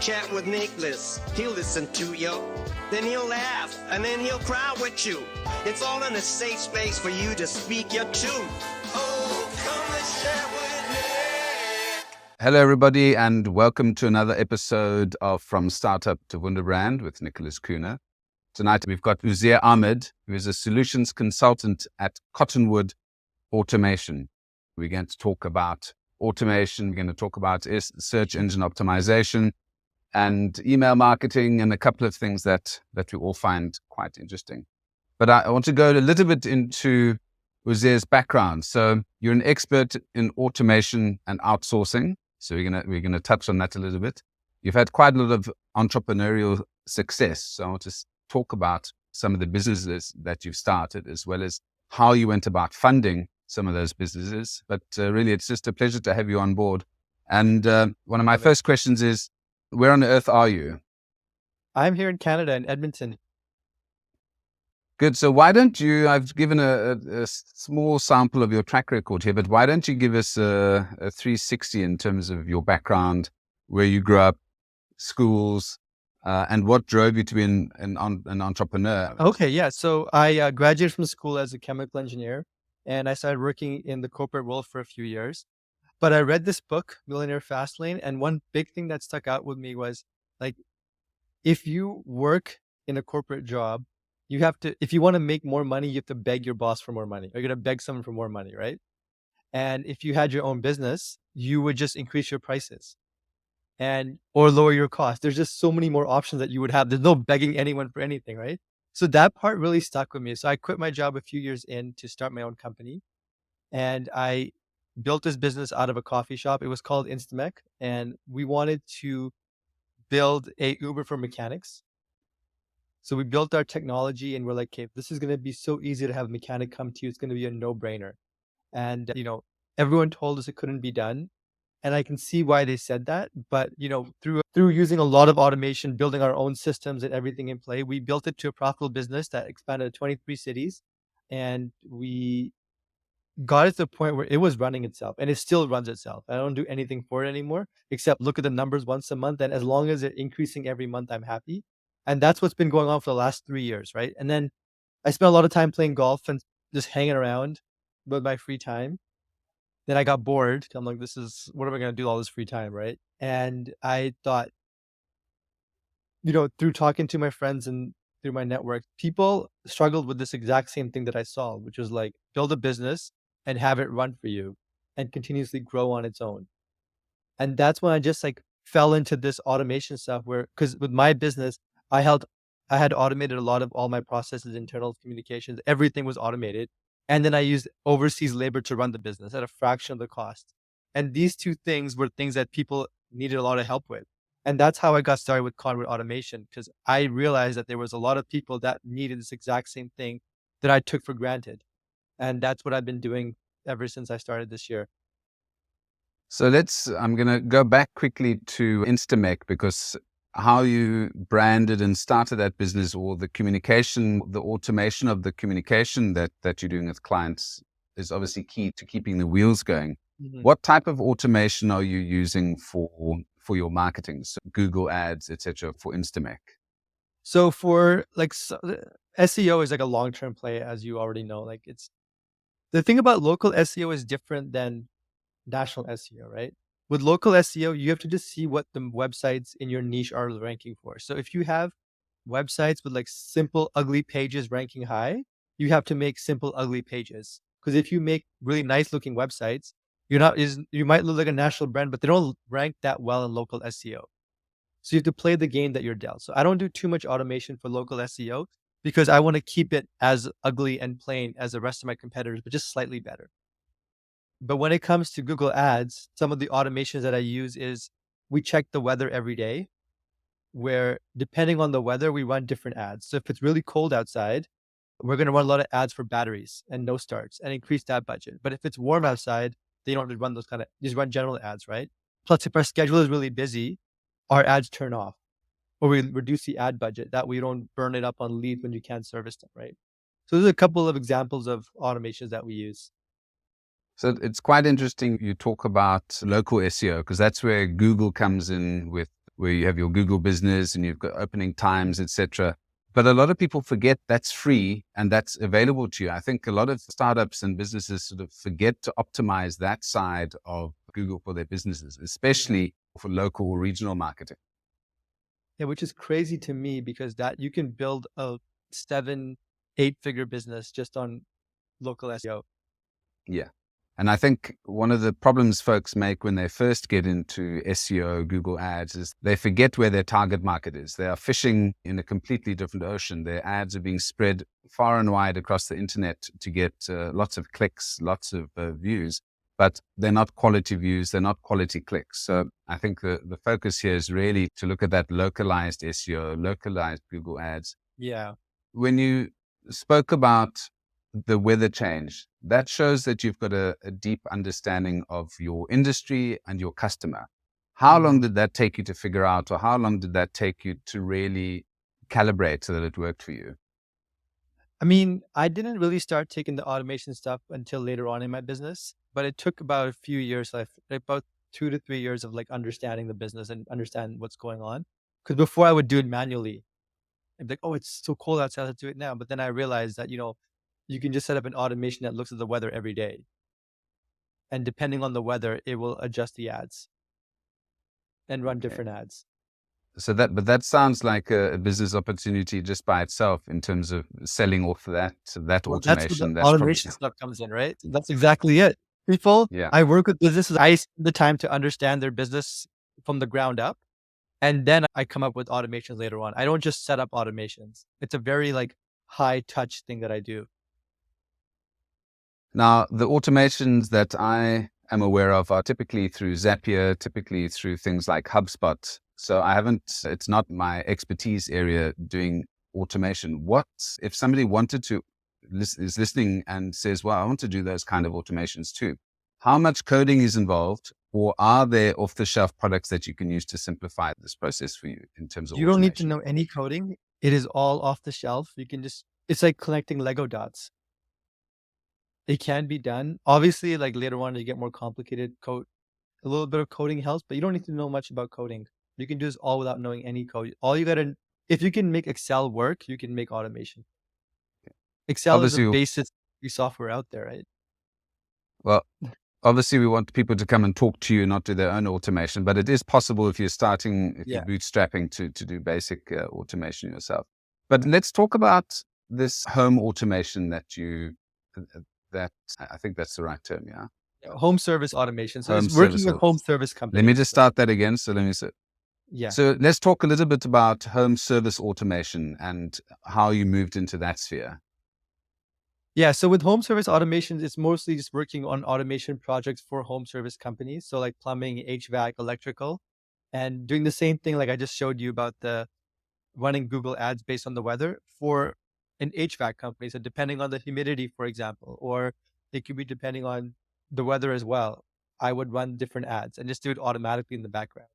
chat with Nicholas. He'll listen to you, then he'll laugh, and then he'll cry with you. It's all in a safe space for you to speak your truth. Oh, come let's chat with Nick. Hello, everybody, and welcome to another episode of From Startup to Wunderbrand with Nicholas Kuhne. Tonight, we've got Uzair Ahmed, who is a solutions consultant at Cottonwood Automation. We're going to talk about automation. We're going to talk about search engine optimization and email marketing and a couple of things that we all find quite interesting. But I want to go a little bit into Uzair's background. So you're an expert in automation and outsourcing. So we're going to touch on that a little bit. You've had quite a lot of entrepreneurial success. So I want to talk about some of the businesses that you've started, as well as how you went about funding some of those businesses. But really, it's just a pleasure to have you on board. And one of my first questions is, where on earth are you? I'm here in Canada, in Edmonton. Good. So why don't you, I've given a small sample of your track record here, but why don't you give us a 360 in terms of your background, where you grew up, schools, and what drove you to be an entrepreneur? Okay, yeah. So I graduated from school as a chemical engineer, and I started working in the corporate world for a few years. But I read this book, Millionaire Fast Lane, and one big thing that stuck out with me was, like, if you work in a corporate job, you have to, if you want to make more money, you have to beg your boss for more money. You're going to beg someone for more money, right? And if you had your own business, you would just increase your prices or lower your cost. There's just so many more options that you would have. There's no begging anyone for anything, right? So that part really stuck with me. So I quit my job a few years in to start my own company. And I built this business out of a coffee shop. It was called Instamec. And we wanted to build a Uber for mechanics. So we built our technology and we're like, okay, this is going to be so easy to have a mechanic come to you. It's going to be a no-brainer. And, everyone told us it couldn't be done. And I can see why they said that. But, through using a lot of automation, building our own systems and everything in play, we built it to a profitable business that expanded to 23 cities. And we got it to the point where it was running itself, and it still runs itself. I don't do anything for it anymore, except look at the numbers once a month. And as long as they're increasing every month, I'm happy. And that's what's been going on for the last 3 years, right? And then I spent a lot of time playing golf and just hanging around with my free time. Then I got bored. I'm like, what am I going to do all this free time, right? And I thought, through talking to my friends and through my network, people struggled with this exact same thing that I saw, which was like, build a business and have it run for you and continuously grow on its own. And that's when I just fell into this automation stuff because with my business, I had automated a lot of all my processes, internal communications, everything was automated. And then I used overseas labor to run the business at a fraction of the cost. And these two things were things that people needed a lot of help with. And that's how I got started with Cottonwood Automation, because I realized that there was a lot of people that needed this exact same thing that I took for granted. And that's what I've been doing ever since I started this year. So I'm going to go back quickly to Instamec, because how you branded and started that business, or the communication, the automation of the communication that you're doing with clients, is obviously key to keeping the wheels going. Mm-hmm. What type of automation are you using for your marketing? So Google ads, etc., for Instamec? So for SEO is like a long-term play, as you already know. The thing about local SEO is different than national SEO, right? With local SEO, you have to just see what the websites in your niche are ranking for. So if you have websites with simple, ugly pages ranking high, you have to make simple, ugly pages. Because if you make really nice looking websites, you might look like a national brand, but they don't rank that well in local SEO. So you have to play the game that you're dealt. So I don't do too much automation for local SEO because I want to keep it as ugly and plain as the rest of my competitors, but just slightly better. But when it comes to Google Ads, some of the automations that I use is we check the weather every day, where depending on the weather, we run different ads. So if it's really cold outside, we're going to run a lot of ads for batteries and no starts and increase that budget. But if it's warm outside, they don't run those just run general ads, right? Plus, if our schedule is really busy, our ads turn off, or we reduce the ad budget. That way you don't burn it up on leads when you can't service them, right? So there's a couple of examples of automations that we use. So it's quite interesting you talk about local SEO, because that's where Google comes in with where you have your Google business and you've got opening times, etc. But a lot of people forget that's free and that's available to you. I think a lot of startups and businesses sort of forget to optimize that side of Google for their businesses, especially for local or regional marketing. Yeah, which is crazy to me because that you can build a 7-8 figure business just on local SEO. Yeah. And I think one of the problems folks make when they first get into SEO, Google Ads, is they forget where their target market is. They are fishing in a completely different ocean. Their ads are being spread far and wide across the internet to get lots of clicks, lots of views, but they're not quality views. They're not quality clicks. So I think the focus here is really to look at that localized SEO, localized Google Ads. Yeah. When you spoke about the weather change, that shows that you've got a deep understanding of your industry and your customer. How long did that take you to figure out, or how long did that take you to really calibrate so that it worked for you? I mean, I didn't really start taking the automation stuff until later on in my business, but it took about a few years, like about 2 to 3 years of like understanding the business and understand what's going on. Because before I would do it manually, I'd be like, oh, it's so cold outside, let's do it now. But then I realized that, you can just set up an automation that looks at the weather every day. And depending on the weather, it will adjust the ads and run different ads. So that sounds like a business opportunity just by itself in terms of selling off that Well, that's where automation. the That's automation stuff comes in, right? That's exactly it. Yeah. I work with businesses, I spend the time to understand their business from the ground up. And then I come up with automations later on. I don't just set up automations. It's a very like high touch thing that I do. Now, the automations that I am aware of are typically through Zapier, typically through things like HubSpot. So it's not my expertise area doing automation. What if somebody wanted to, is listening and says, well, I want to do those kind of automations too. How much coding is involved, or are there off the shelf products that you can use to simplify this process for you in terms of You don't need to automation? know any coding. It is all off the shelf. It's like collecting Lego dots. It can be done. Obviously, like later on, you get more complicated code. A little bit of coding helps, but you don't need to know much about coding. You can do this all without knowing any code. If you can make Excel work, you can make automation. Excel is the Obviously, basic software out there, right? well, obviously we want people to come and talk to you, not do their own automation, but it is possible if you're Yeah. bootstrapping to do basic automation yourself. But let's talk about this home automation that I think that's the right term. Yeah. Home service automation. So Home it's working service with home service Let companies. me just start that again. So let me say, Yeah. so let's talk a little bit about home service automation and how you moved into that sphere. Yeah. So with home service automations, it's mostly just working on automation projects for home service companies. So like plumbing, HVAC, electrical, and doing the same thing like I just showed you about the running Google ads based on the weather for an HVAC company. So depending on the humidity, for example, or it could be depending on the weather as well, I would run different ads and just do it automatically in the background.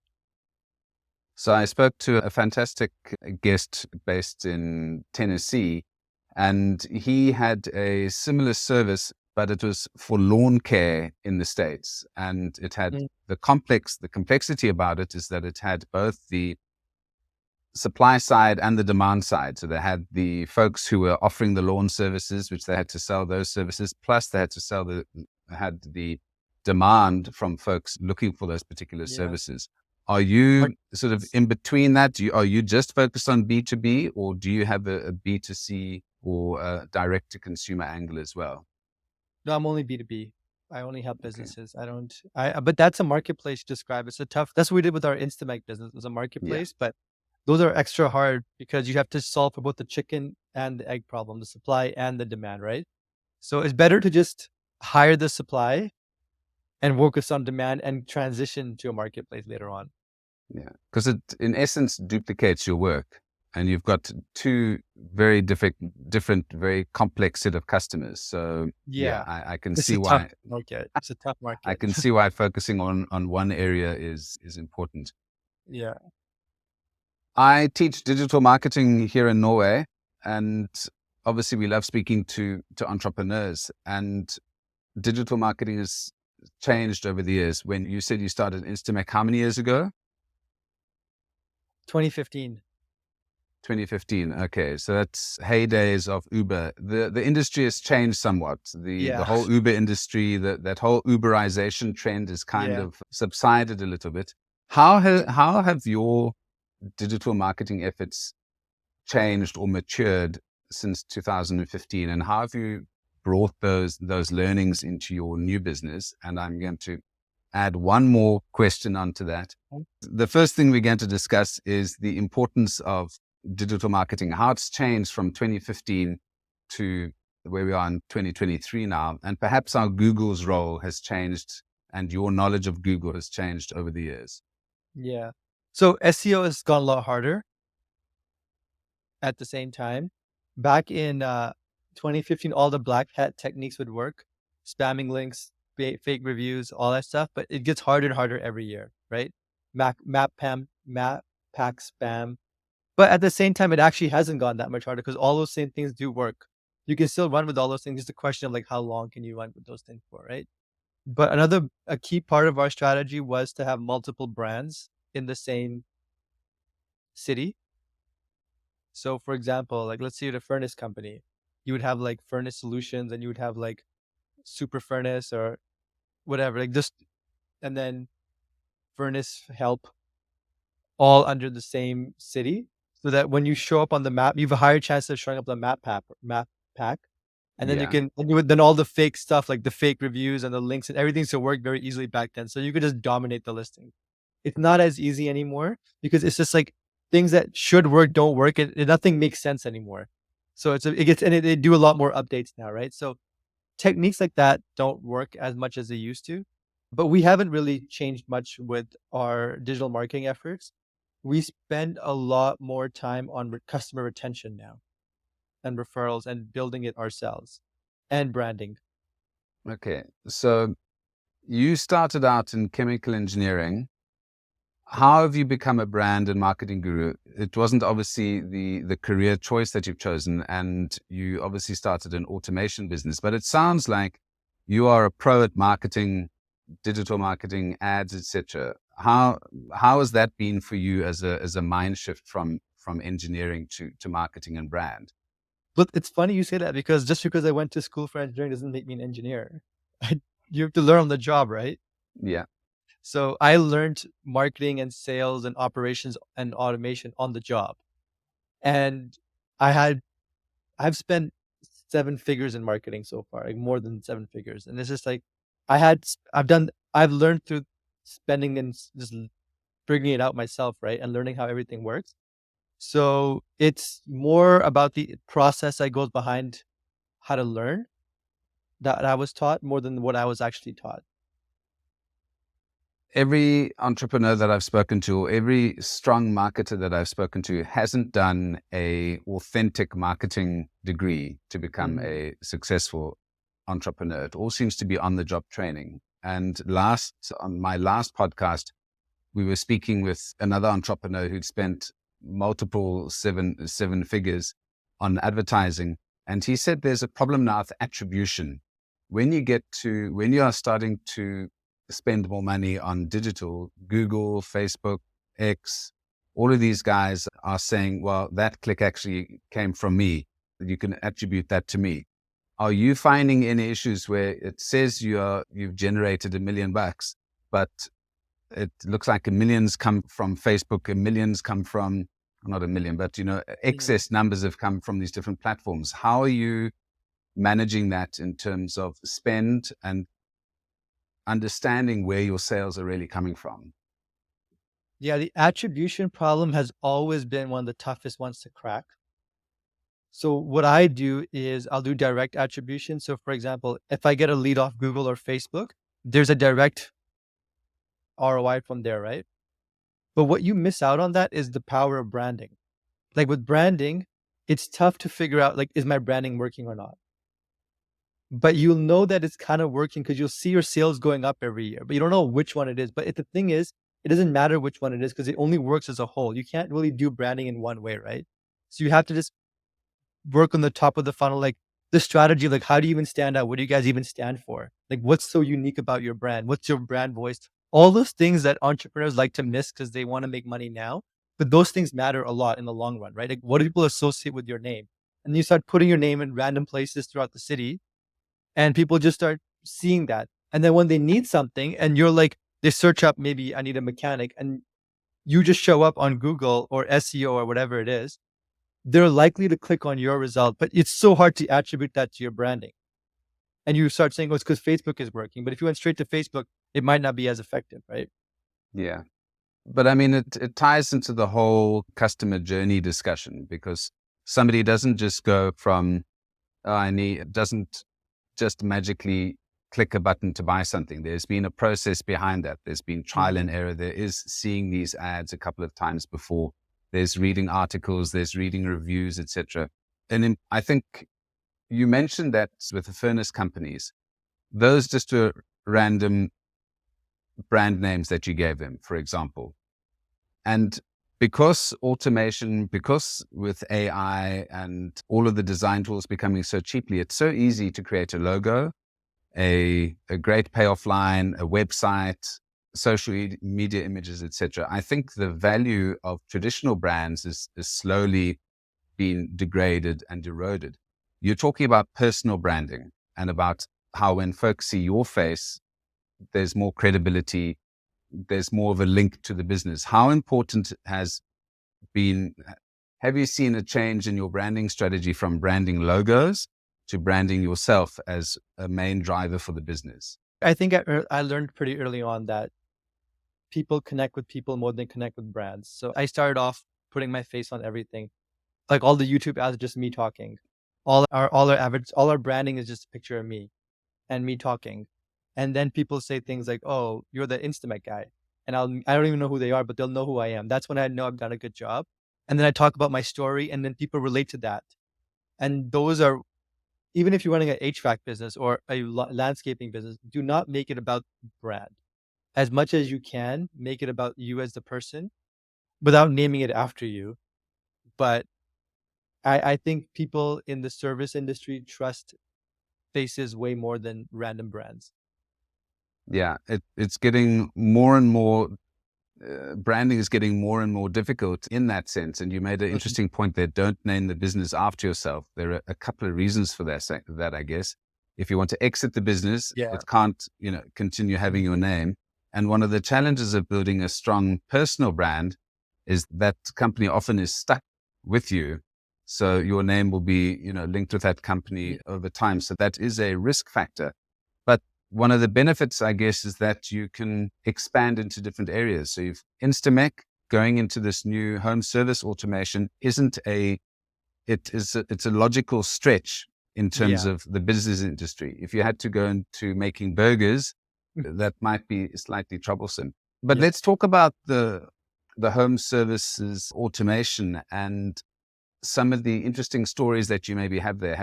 So I spoke to a fantastic guest based in Tennessee, and he had a similar service, but it was for lawn care in the States. And it had the complexity about it is that it had both the supply side and the demand side. So they had the folks who were offering the lawn services, which they had to sell those services, plus they had to had the demand from folks looking for those particular services. Are you sort of in between that? Are you just focused on B2B, or do you have a B2C or a direct to consumer angle as well? No, I'm only B2B. I only help businesses. But that's a marketplace to describe. That's what we did with our Instamec business. It was a marketplace, but those are extra hard because you have to solve for both the chicken and the egg problem, the supply and the demand, right? So it's better to just hire the supply and focus on demand and transition to a marketplace later on. Yeah, because it in essence duplicates your work, and you've got two very different, very complex set of customers. So I can see why. It's a tough market. I can see why focusing on one area is important. Yeah. I teach digital marketing here in Norway, and obviously we love speaking to entrepreneurs, and digital marketing has changed over the years. When you said you started Instamec, how many years ago? 2015. 2015. Okay, so that's heydays of Uber. The industry has changed somewhat. The Yeah. whole Uber industry, that whole Uberization trend has kind Yeah. of subsided a little bit. How have your digital marketing efforts changed or matured since 2015, and how have you brought those learnings into your new business? And I'm going to add one more question onto that. The first thing we're going to discuss is the importance of digital marketing, how it's changed from 2015 to where we are in 2023 now, and perhaps how Google's role has changed and your knowledge of Google has changed over the years. Yeah. So SEO has gone a lot harder at the same time. Back in 2015, all the black hat techniques would work, spamming links, fake reviews, all that stuff. But it gets harder and harder every year, right? Map pack spam. But at the same time, it actually hasn't gone that much harder because all those same things do work. You can still run with all those things. Just a question of like how long can you run with those things for, right? But a key part of our strategy was to have multiple brands in the same city. So for example, like let's say you're a furnace company, you would have like furnace solutions and you would have like super furnace or whatever, like just and then furnace help all under the same city so that when you show up on the map, you have a higher chance of showing up on the map pack. And then you Yeah. can, and you would, then all the fake stuff, like the fake reviews and the links and everything, so work very easily back then. So you could just dominate the listing. It's not as easy anymore because it's just like things that should work don't work, and nothing makes sense anymore. So it gets, and they do a lot more updates now, right? So techniques like that don't work as much as they used to, but we haven't really changed much with our digital marketing efforts. We spend a lot more time on customer retention now and referrals and building it ourselves and branding. Okay. So you started out in chemical engineering. How have you become a brand and marketing guru? It wasn't obviously the career choice that you've chosen, and you obviously started an automation business, but it sounds like you are a pro at marketing, digital marketing, ads, etc. How has that been for you as a mind shift from engineering to marketing and brand? But it's funny you say that because just because I went to school for engineering doesn't make me an engineer. You have to learn on the job, right? Yeah. So I learned marketing and sales and operations and automation on the job. And I had I've spent 7 figures in marketing so far, like more than 7 figures. And it's just like I've learned through spending and just figuring it out myself, right? And learning how everything works. So it's more about the process that goes behind how to learn that I was taught more than what I was actually taught. Every entrepreneur that I've spoken to, or every strong marketer that I've spoken to, hasn't done a authentic marketing degree to become a successful entrepreneur. It all seems to be on the job training. And on my last podcast, we were speaking with another entrepreneur who'd spent multiple seven figures on advertising. And he said there's a problem now with attribution. When you are starting to spend more money on digital, Google, Facebook, X, all of these guys are saying, well, that click actually came from me. You can attribute that to me. Are you finding any issues where it says you've generated $1 million, but it looks like a millions come from Facebook, a millions come from, not a million, but excess numbers have come from these different platforms? How are you managing that in terms of spend and understanding where your sales are really coming from? Yeah, the attribution problem has always been one of the toughest ones to crack. So what I do is I'll do direct attribution. So for example, if I get a lead off Google or Facebook, there's a direct ROI from there, right? But what you miss out on that is the power of branding. Like with branding, it's tough to figure out, like, is my branding working or not? But you'll know that it's kind of working because you'll see your sales going up every year, but you don't know which one it is. But the thing is, it doesn't matter which one it is because it only works as a whole. You can't really do branding in one way, right? So you have to just work on the top of the funnel, like the strategy, like how do you even stand out? What do you guys even stand for? Like what's so unique about your brand? What's your brand voice? All those things that entrepreneurs like to miss because they want to make money now, but those things matter a lot in the long run, right? Like, what do people associate with your name? And you start putting your name in random places throughout the city, and people just start seeing that. And then when they need something, and you're like, they search up, maybe I need a mechanic, and you just show up on Google or SEO or whatever it is, they're likely to click on your result. But it's so hard to attribute that to your branding. And you start saying, oh, it's because Facebook is working. But if you went straight to Facebook, it might not be as effective, right? Yeah. But I mean, it ties into the whole customer journey discussion, because somebody doesn't just go from, doesn't just magically click a button to buy something. There's been a process behind that. There's been trial and error. There is seeing these ads a couple of times before. There's reading articles, there's reading reviews, etc. And I think you mentioned that with the furnace companies, those just were random brand names that you gave them, for example. And because automation, because with AI and all of the design tools becoming so cheaply, it's so easy to create a logo, a great payoff line, a website, social media images, etc. I think the value of traditional brands is slowly being degraded and eroded. You're talking about personal branding and about how when folks see your face, there's more credibility, there's more of a link to the business. How important have you seen a change in your branding strategy from branding logos to branding yourself as a main driver for the business? I think I learned pretty early on that people connect with people more than connect with brands. So I started off putting my face on everything. Like all the YouTube ads, just me talking. All our branding is just a picture of me and me talking. And then people say things like, "Oh, you're the Instamec guy," and I don't even know who they are, but they'll know who I am. That's when I know I've done a good job. And then I talk about my story, and then people relate to that. And those are, even if you're running an HVAC business or a landscaping business, do not make it about brand. As much as you can, make it about you as the person without naming it after you. But I think people in the service industry trust faces way more than random brands. Yeah, it's getting more and more, branding is getting more and more difficult in that sense. And you made an interesting point there. Don't name the business after yourself. There are a couple of reasons for that, I guess. If you want to exit the business, it can't, continue having your name. And one of the challenges of building a strong personal brand is that company often is stuck with you. So your name will be, linked with that company over time. So that is a risk factor. But one of the benefits, I guess, is that you can expand into different areas. So you've Instamec going into this new home service automation it's a logical stretch in terms of the business industry. If you had to go into making burgers, that might be slightly troublesome. But let's talk about the home services automation and some of the interesting stories that you maybe have there.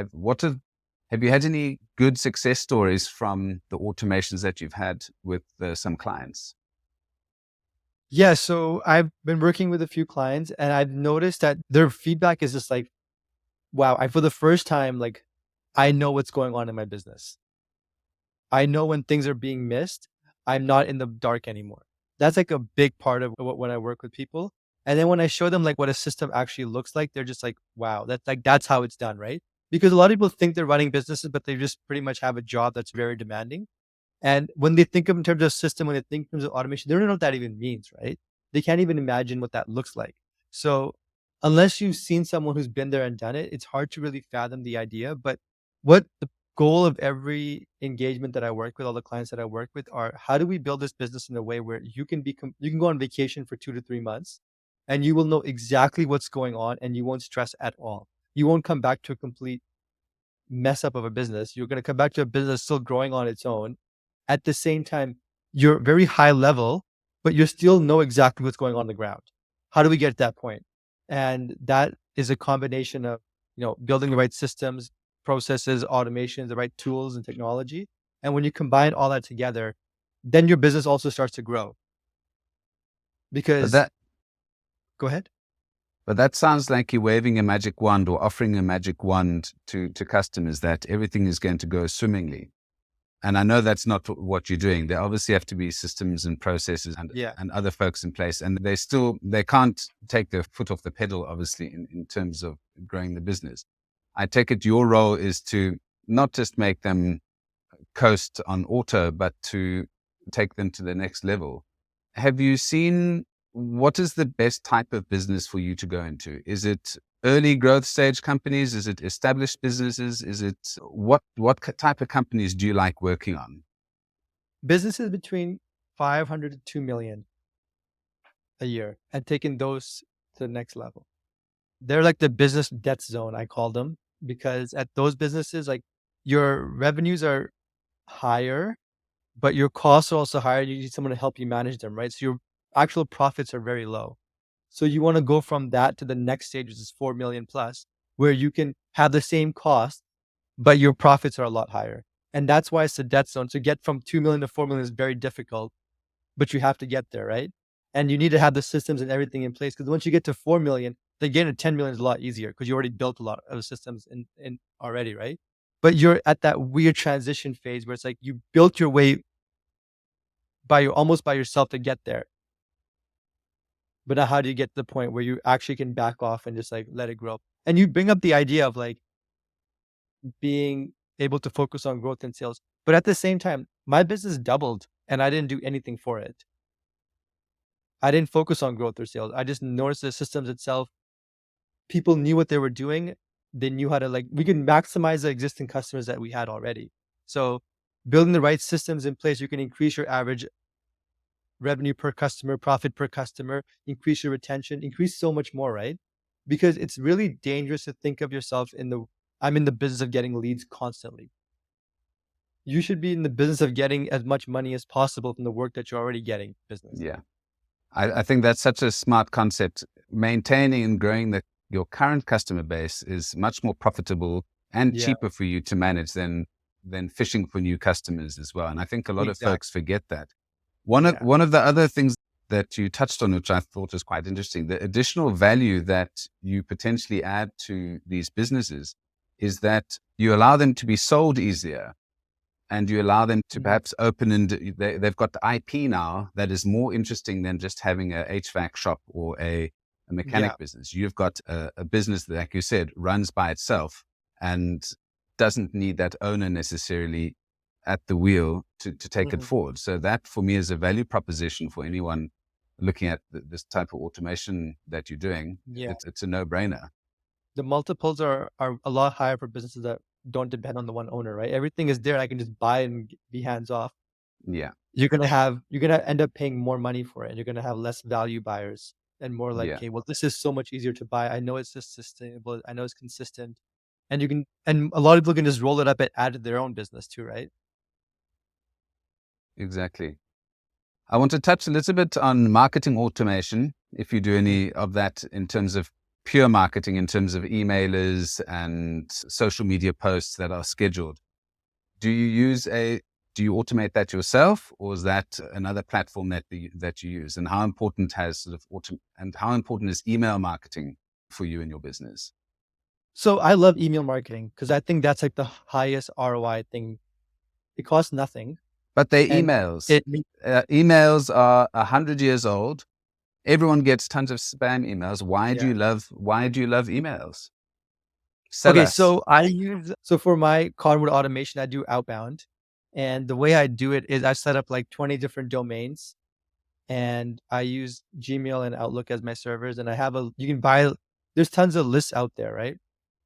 Have you had any good success stories from the automations that you've had with some clients? Yeah, so I've been working with a few clients, and I've noticed that their feedback is just like, wow, for the first time, like, I know what's going on in my business. I know when things are being missed. I'm not in the dark anymore. That's like a big part of when I work with people. And then when I show them like what a system actually looks like, they're just like, wow, that's how it's done, right? Because a lot of people think they're running businesses, but they just pretty much have a job that's very demanding. And when they think of in terms of system, when they think in terms of automation, they don't know what that even means, right? They can't even imagine what that looks like. So unless you've seen someone who's been there and done it, it's hard to really fathom the idea. But what the goal of every engagement that I work with, all the clients that I work with, are how do we build this business in a way where you can go on vacation for 2 to 3 months, and you will know exactly what's going on, and you won't stress at all. You won't come back to a complete mess up of a business. You're going to come back to a business still growing on its own. At the same time, you're very high level, but you still know exactly what's going on the ground. How do we get to that point? And that is a combination of, building the right systems, processes, automation, the right tools and technology. And when you combine all that together, then your business also starts to grow. Because go ahead. But that sounds like you're waving a magic wand or offering a magic wand to customers that everything is going to go swimmingly. And I know that's not what you're doing. There obviously have to be systems and processes Yeah. and other folks in place. And they can't take their foot off the pedal, obviously, in terms of growing the business. I take it your role is to not just make them coast on auto, but to take them to the next level. Have you seen what is the best type of business for you to go into? Is it early growth stage companies? Is it established businesses? Is it what type of companies do you like working on? Businesses between 500 to 2 million a year and taking those to the next level. They're like the business death zone, I call them, because at those businesses, like your revenues are higher, but your costs are also higher. You need someone to help you manage them, right? So your actual profits are very low. So you want to go from that to the next stage, which is 4 million plus, where you can have the same cost, but your profits are a lot higher. And that's why it's the death zone. To get from 2 million to 4 million is very difficult, but you have to get there, right? And you need to have the systems and everything in place, because once you get to 4 million, then getting to 10 million is a lot easier because you already built a lot of systems in already, right? But you're at that weird transition phase where it's like you built your way almost by yourself to get there. But now how do you get to the point where you actually can back off and just like let it grow? And you bring up the idea of like being able to focus on growth and sales. But at the same time, my business doubled and I didn't do anything for it. I didn't focus on growth or sales. I just noticed the systems itself. People knew what they were doing. They knew how to we could maximize the existing customers that we had already. So building the right systems in place, you can increase your average revenue per customer, profit per customer, increase your retention, increase so much more, right? Because it's really dangerous to think of yourself I'm in the business of getting leads constantly. You should be in the business of getting as much money as possible from the work that you're already getting business. Yeah. I think that's such a smart concept. Maintaining and growing your current customer base is much more profitable and Yeah, cheaper for you to manage than fishing for new customers as well. And I think a lot of exactly. folks forget that. One Yeah. of the other things that you touched on, which I thought was quite interesting, the additional value that you potentially add to these businesses is that you allow them to be sold easier. And you allow them to Mhm. perhaps they've got the IP now that is more interesting than just having a HVAC shop or a Yeah. mechanic business. You've got a business that, like you said, runs by itself and doesn't need that owner necessarily at the wheel to take it Mhm. forward. So that for me is a value proposition for anyone looking at this type of automation that you're doing. Yeah. It's a no-brainer. The multiples are a lot higher for businesses that don't depend on the one owner, right? Everything is there. I can just buy and be hands off. Yeah. You're gonna end up paying more money for it. You're gonna have less value buyers and more like, Yeah. okay, well, this is so much easier to buy. I know it's just sustainable. I know it's consistent. And a lot of people can just roll it up and add to their own business too, right? Exactly. I want to touch a little bit on marketing automation, if you do any of that in terms of pure marketing, in terms of emailers and social media posts that are scheduled. Do you automate that yourself, or is that another platform that you use? And how important how important is email marketing for you in your business? So I love email marketing because I think that's like the highest ROI thing. It costs nothing. But they're And emails. it Emails are 100 years old. Everyone gets tons of spam emails. Why do yeah. you love emails? Sell Okay, us. so for my Cottonwood Automation, I do outbound. And the way I do it is I set up like 20 different domains and I use Gmail and Outlook as my servers. And you can buy, there's tons of lists out there, right?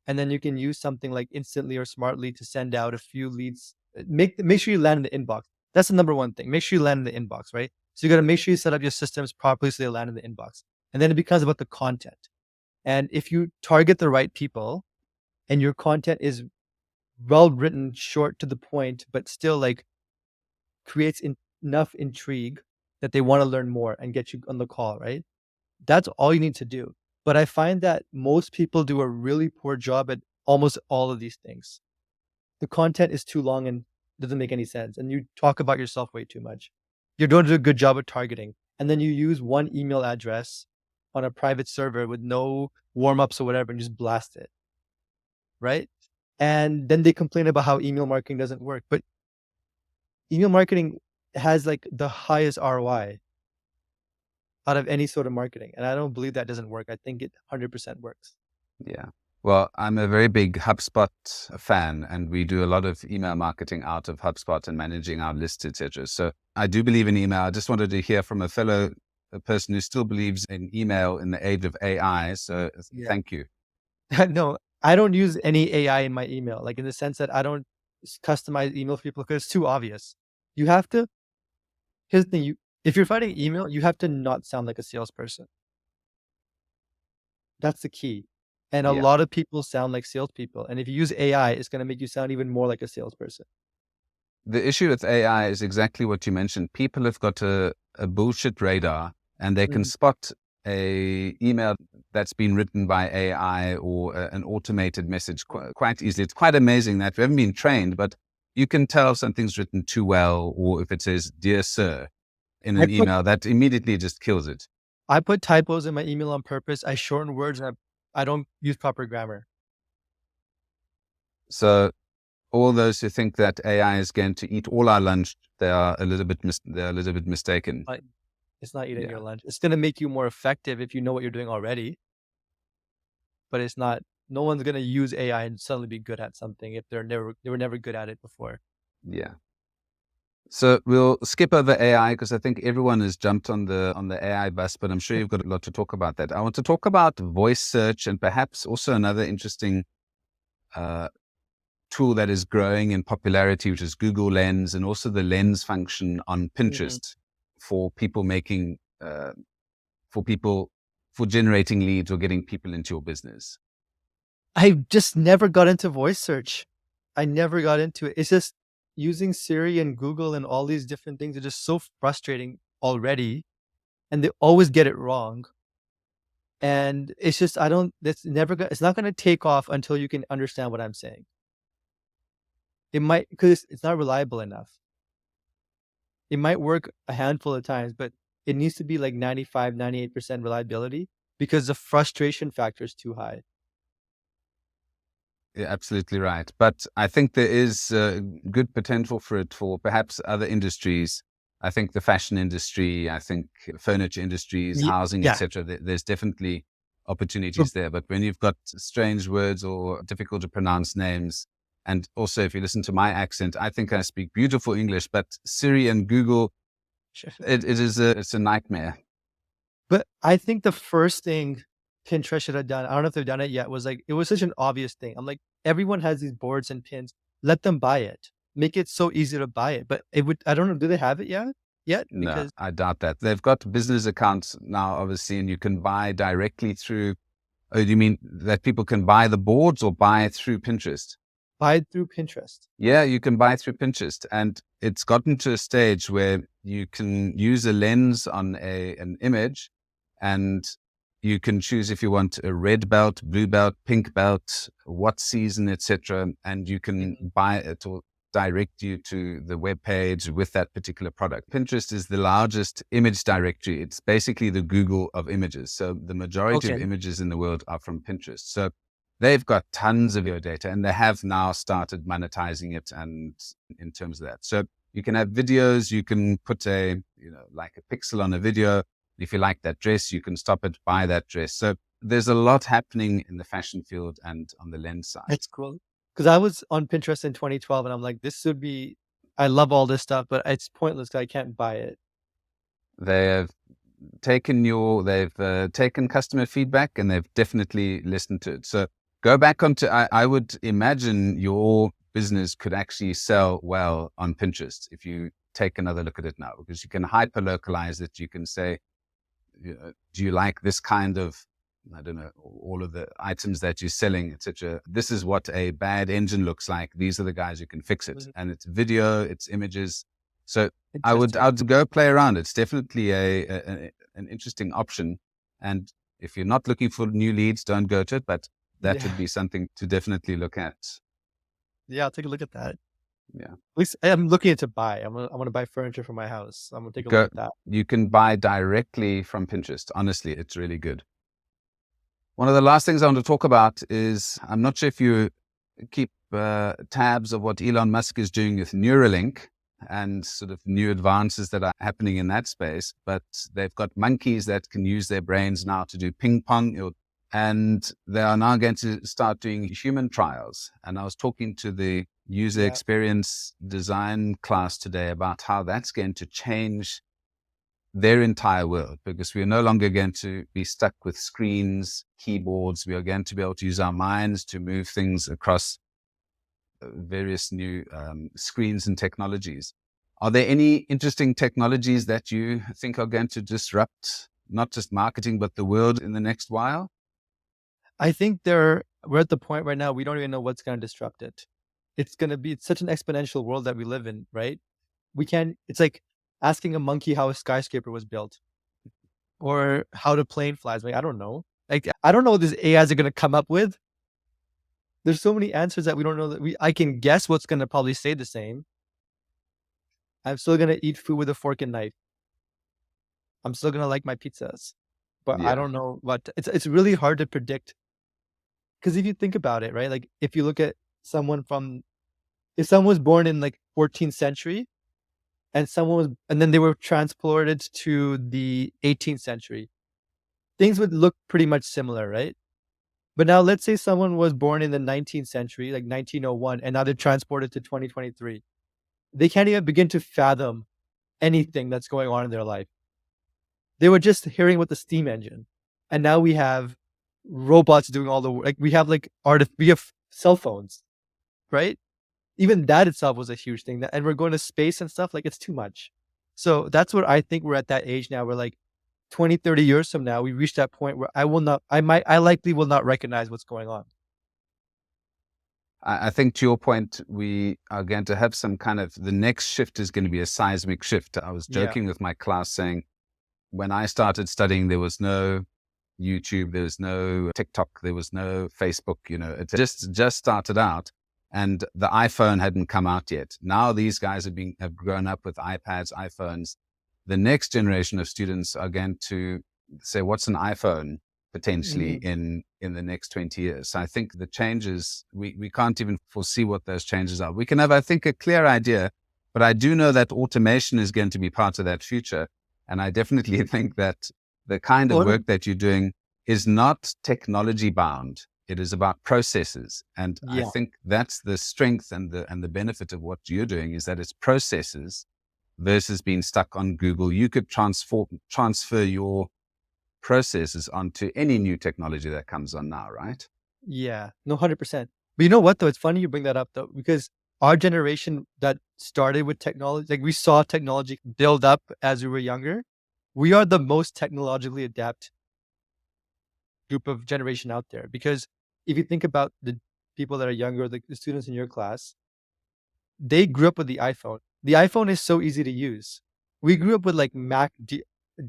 And then you can use something like Instantly or Smartly to send out a few leads. Make sure you land in the inbox. That's the number one thing. Make sure you land in the inbox, right? So you got to make sure you set up your systems properly so they land in the inbox. And then it becomes about the content. And if you target the right people and your content is well written, short to the point, but still like creates enough intrigue that they want to learn more and get you on the call, right? That's all you need to do. But I find that most people do a really poor job at almost all of these things. The content is too long and doesn't make any sense. And you talk about yourself way too much. You don't do a good job at targeting. And then you use one email address on a private server with no warm ups or whatever and just blast it, right? And then they complain about how email marketing doesn't work. But email marketing has like the highest ROI out of any sort of marketing. And I don't believe that doesn't work. I think it 100% works. Yeah. Well, I'm a very big HubSpot fan, and we do a lot of email marketing out of HubSpot and managing our lists, etc. So I do believe in email. I just wanted to hear from a person who still believes in email in the age of AI. So thank you. No, I don't use any AI in my email, like in the sense that I don't customize email for people because it's too obvious. You have to, here's the thing, if you're writing email, you have to not sound like a salesperson. That's the key. And a Yeah. lot of people sound like salespeople. And if you use AI, it's going to make you sound even more like a salesperson. The issue with AI is exactly what you mentioned. People have got a bullshit radar, and they can spot a email that's been written by AI or an automated message quite easily. It's quite amazing that we haven't been trained, but you can tell if something's written too well, or if it says "Dear Sir" in an email, that immediately just kills it. I put typos in my email on purpose. I shorten words, and I don't use proper grammar. So all those who think that AI is going to eat all our lunch, they are a little bit mistaken. It's not eating your lunch. It's going to make you more effective if you know what you're doing already. But it's not. No one's going to use AI and suddenly be good at something if they were never good at it before. Yeah. So we'll skip over AI because I think everyone has jumped on the AI bus, but I'm sure you've got a lot to talk about that. I want to talk about voice search and perhaps also another interesting tool that is growing in popularity, which is Google Lens, and also the Lens function on Pinterest for people making, for generating leads or getting people into your business. I just never got into voice search. I never got into it. It's just using Siri and Google and all these different things are just so frustrating already. And they always get it wrong. And it's just, it's not going to take off until you can understand what I'm saying. It might, because it's not reliable enough. It might work a handful of times, but it needs to be like 95, 98% reliability because the frustration factor is too high. You're absolutely right. But I think there is good potential for it for perhaps other industries. I think the fashion industry, I think furniture industries, housing, etc. There's definitely opportunities there. But when you've got strange words or difficult to pronounce names, and also if you listen to my accent, I think I speak beautiful English, but Siri and Google, it's a nightmare. But I think the first thing Pinterest should have done, I don't know if they've done it yet, was like, it was such an obvious thing. I'm like, everyone has these boards and pins. Let them buy it. Make it so easy to buy it. But I don't know, do they have it yet? No, I doubt that. They've got business accounts now, obviously, and you can buy directly through. Oh, do you mean that people can buy the boards or buy through Pinterest? Buy through Pinterest. Yeah, you can buy through Pinterest. And it's gotten to a stage where you can use a lens on an image, and you can choose if you want a red belt, blue belt, pink belt, what season, etc. And you can buy it or direct you to the web page with that particular product. Pinterest is the largest image directory. It's basically the Google of images. So the majority of images in the world are from Pinterest. So they've got tons of your data, and they have now started monetizing it. And in terms of that, so you can have videos, you can put like a pixel on a video. If you like that dress, you can stop it, buy that dress. So there's a lot happening in the fashion field and on the lens side. That's cool. Because I was on Pinterest in 2012 and I'm like, I love all this stuff, but it's pointless because I can't buy it. They've taken customer feedback and they've definitely listened to it. So go back onto, I would imagine your business could actually sell well on Pinterest if you take another look at it now, because you can hyper localize it. You can say, do you like this kind of, I don't know, all of the items that you're selling, etc. This is what a bad engine looks like. These are the guys who can fix it. And it's video, it's images. So I would go play around. It's definitely an interesting option. And if you're not looking for new leads, don't go to it. But that would be something to definitely look at. Yeah, I'll take a look at that. Yeah. At least I'm looking to buy. I'm gonna buy furniture for my house. I'm gonna take a look at that. You can buy directly from Pinterest. Honestly, it's really good. One of the last things I want to talk about is, I'm not sure if you keep tabs of what Elon Musk is doing with Neuralink. and sort of new advances that are happening in that space. But they've got monkeys that can use their brains now to do ping pong, and they are now going to start doing human trials. And I was talking to the user experience design class today about how that's going to change their entire world, because we are no longer going to be stuck with screens, keyboards. We are going to be able to use our minds to move things across various new screens and technologies. Are there any interesting technologies that you think are going to disrupt not just marketing, but the world in the next while? I think we're at the point right now, we don't even know what's going to disrupt it. It's such an exponential world that we live in, right? It's like asking a monkey how a skyscraper was built or how the plane flies. Like, I don't know. Like, I don't know what these AIs are going to come up with. There's so many answers that we don't know that I can guess what's going to probably stay the same. I'm still going to eat food with a fork and knife. I'm still going to like my pizzas, but I don't know it's really hard to predict. Because if you think about it, right? Like if you look at if someone was born in like 14th century and then they were transported to the 18th century, things would look pretty much similar, right? But now let's say someone was born in the 19th century, like 1901, and now they're transported to 2023. They can't even begin to fathom anything that's going on in their life. They were just hearing about the steam engine. And now we have robots doing all the work. Like we have cell phones, right? Even that itself was a huge thing. And we're going to space and stuff. Like it's too much. So that's what I think we're at that age now. We're like 20, 30 years from now, we reach that point where I likely will not recognize what's going on. I think to your point, we are going to have the next shift is going to be a seismic shift. I was joking with my class saying, when I started studying, there was no YouTube, there was no TikTok, there was no Facebook, it just started out and the iPhone hadn't come out yet. Now these guys have grown up with iPads, iPhones. The next generation of students are going to say, what's an iPhone potentially in the next 20 years? So I think the changes, we can't even foresee what those changes are. We can have, I think, a clear idea, but I do know that automation is going to be part of that future. And I definitely think that the kind of work that you're doing is not technology bound. It is about processes. And I think that's the strength and the benefit of what you're doing, is that it's processes versus being stuck on Google. You could transfer your processes onto any new technology that comes on now, right? Yeah, no, 100%. But you know what, though? It's funny you bring that up, though, because our generation that started with technology, like we saw technology build up as we were younger. We are the most technologically adept group of generation out there. Because if you think about the people that are younger, the students in your class, they grew up with the iPhone. The iPhone is so easy to use. We grew up with like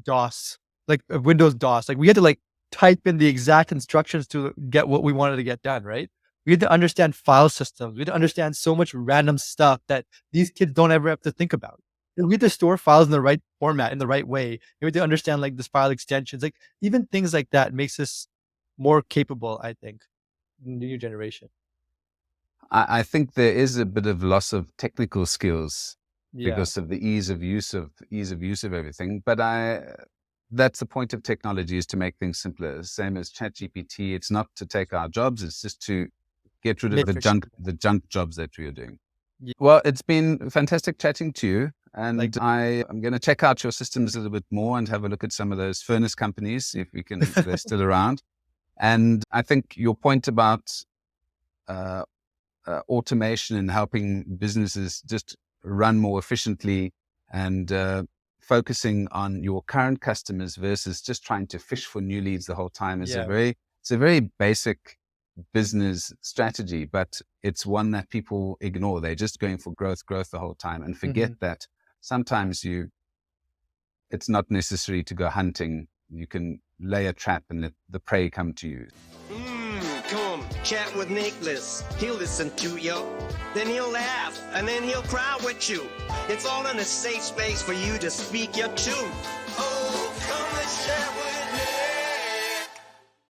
DOS, like Windows DOS. Like we had to like type in the exact instructions to get what we wanted to get done, right? We had to understand file systems. We had to understand so much random stuff that these kids don't ever have to think about. We had to store files in the right format, in the right way. We had to understand like this file extensions, like even things like that makes us more capable, I think, in the new generation. I think there is a bit of loss of technical skills because of the ease of use of everything. But that's the point of technology, is to make things simpler. Same as ChatGPT. It's not to take our jobs. It's just to get rid of the junk jobs that we are doing. Yeah. Well, it's been fantastic chatting to you. And I'm going to check out your systems a little bit more and have a look at some of those furnace companies, if they're still around. And I think your point about automation and helping businesses just run more efficiently and focusing on your current customers versus just trying to fish for new leads the whole time is it's a very basic business strategy, but it's one that people ignore. They're just going for growth the whole time and forget that sometimes it's not necessary to go hunting. You can lay a trap and let the prey come to you. Come chat with Nicholas. He'll listen to you, then he'll laugh, and then he'll cry with you. It's all in a safe space for you to speak your truth.